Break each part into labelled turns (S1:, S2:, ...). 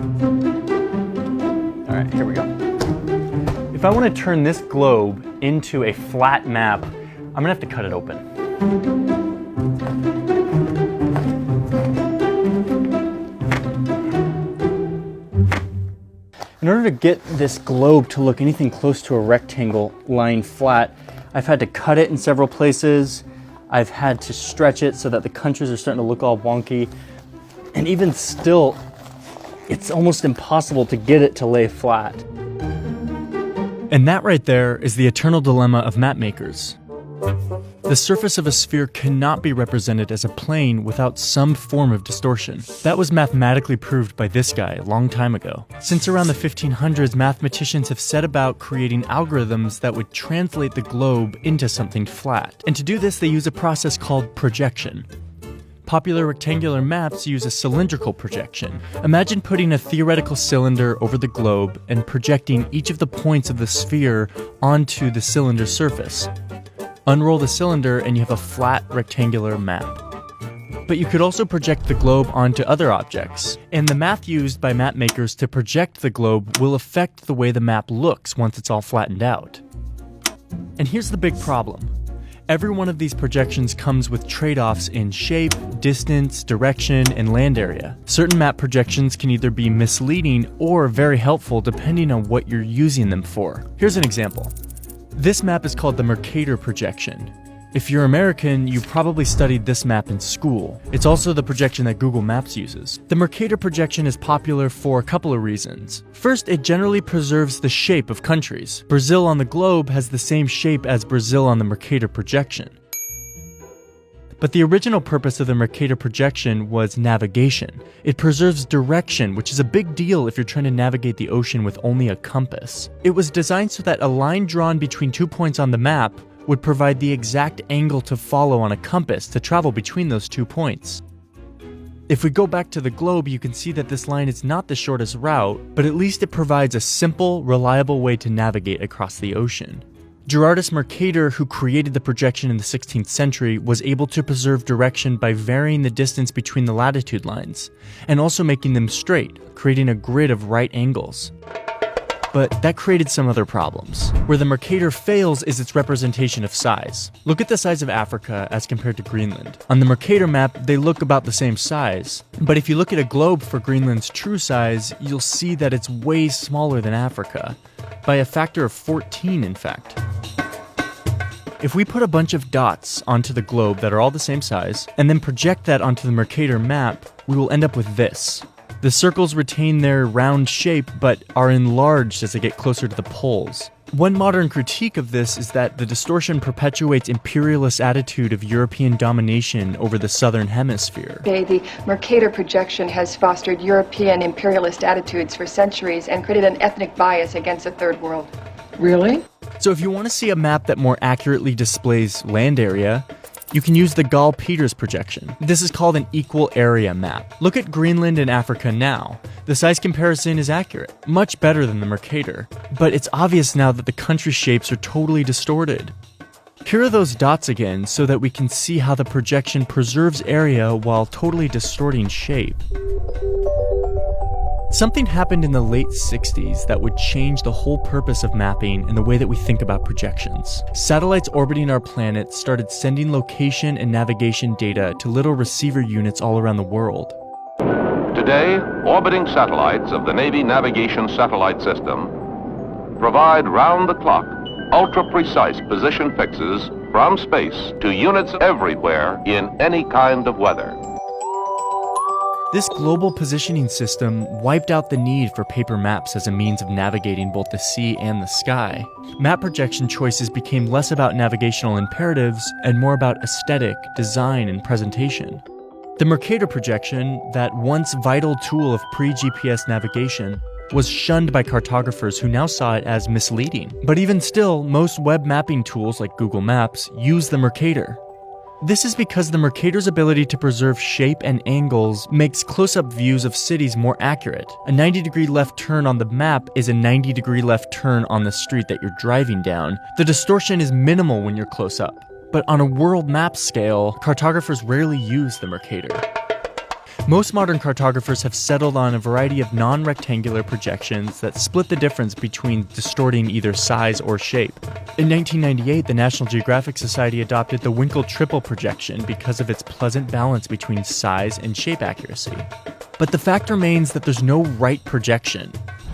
S1: All right, here we go. If I want to turn this globe into a flat map, I'm gonna have to cut it open. In order to get this globe to look anything close to a rectangle lying flat, I've had to cut it in several places. I've had to stretch it so that the countries are starting to look all wonky. And even still, it's almost impossible to get it to lay flat. And that right there is the eternal dilemma of map makers. The surface of a sphere cannot be represented as a plane without some form of distortion. That was mathematically proved by this guy a long time ago. Since around the 1500s, mathematicians have set about creating algorithms that would translate the globe into something flat. And to do this, they use a process called projection. Popular rectangular maps use a cylindrical projection. Imagine putting a theoretical cylinder over the globe and projecting each of the points of the sphere onto the cylinder surface. Unroll the cylinder and you have a flat rectangular map. But you could also project the globe onto other objects, and the math used by map makers to project the globe will affect the way the map looks once it's all flattened out. And here's the big problem. Every one of these projections comes with trade-offs in shape, distance, direction, and land area. Certain map projections can either be misleading or very helpful depending on what you're using them for. Here's an example. This map is called the Mercator Projection. If you're American, you probably studied this map in school. It's also the projection that Google Maps uses. The Mercator Projection is popular for a couple of reasons. First, it generally preserves the shape of countries. Brazil on the globe has the same shape as Brazil on the Mercator Projection. But the original purpose of the Mercator Projection was navigation. It preserves direction, which is a big deal if you're trying to navigate the ocean with only a compass. It was designed so that a line drawn between 2 points on the map would provide the exact angle to follow on a compass to travel between those 2 points. If we go back to the globe, you can see that this line is not the shortest route, but at least it provides a simple, reliable way to navigate across the ocean. Gerardus Mercator, who created the projection in the 16th century, was able to preserve direction by varying the distance between the latitude lines, and also making them straight, creating a grid of right angles. But that created some other problems. Where the Mercator fails is its representation of size. Look at the size of Africa as compared to Greenland. On the Mercator map, they look about the same size. But if you look at a globe for Greenland's true size, you'll see that it's way smaller than Africa. By a factor of 14, in fact. If we put a bunch of dots onto the globe that are all the same size, and then project that onto the Mercator map, we will end up with this. The circles retain their round shape, but are enlarged as they get closer to the poles. One modern critique of this is that the distortion perpetuates imperialist attitude of European domination over the southern hemisphere.
S2: The Mercator projection has fostered European imperialist attitudes for centuries and created an ethnic bias against the Third World.
S3: Really?
S1: So if you want to see a map that more accurately displays land area, you can use the Gall-Peters projection. This is called an equal area map. Look at Greenland and Africa now. The size comparison is accurate, much better than the Mercator. But it's obvious now that the country shapes are totally distorted. Here are those dots again so that we can see how the projection preserves area while totally distorting shape. Something happened in the late 60s that would change the whole purpose of mapping and the way that we think about projections. Satellites orbiting our planet started sending location and navigation data to little receiver units all around the world.
S4: Today, orbiting satellites of the Navy Navigation Satellite System provide round-the-clock, ultra-precise position fixes from space to units everywhere in any kind of weather.
S1: This global positioning system wiped out the need for paper maps as a means of navigating both the sea and the sky. Map projection choices became less about navigational imperatives and more about aesthetic, design, and presentation. The Mercator projection, that once vital tool of pre-GPS navigation, was shunned by cartographers who now saw it as misleading. But even still, most web mapping tools like Google Maps use the Mercator. This is because the Mercator's ability to preserve shape and angles makes close-up views of cities more accurate. A 90-degree left turn on the map is a 90-degree left turn on the street that you're driving down. The distortion is minimal when you're close up. But on a world map scale, cartographers rarely use the Mercator. Most modern cartographers have settled on a variety of non-rectangular projections that split the difference between distorting either size or shape. In 1998, the National Geographic Society adopted the Winkel triple projection because of its pleasant balance between size and shape accuracy. But the fact remains that there's no right projection.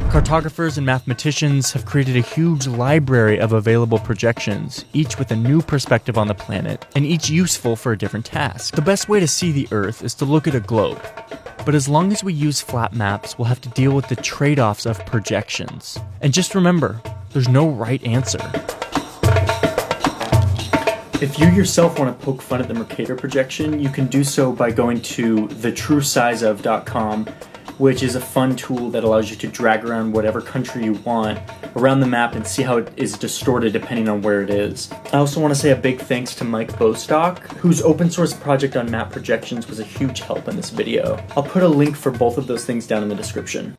S1: Cartographers and mathematicians have created a huge library of available projections, each with a new perspective on the planet, and each useful for a different task. The best way to see the Earth is to look at a globe. But as long as we use flat maps, we'll have to deal with the trade-offs of projections. And just remember, there's no right answer. If you yourself want to poke fun at the Mercator projection, you can do so by going to thetruesizeof.com, which is a fun tool that allows you to drag around whatever country you want around the map and see how it is distorted depending on where it is. I also want to say a big thanks to Mike Bostock, whose open source project on map projections was a huge help in this video. I'll put a link for both of those things down in the description.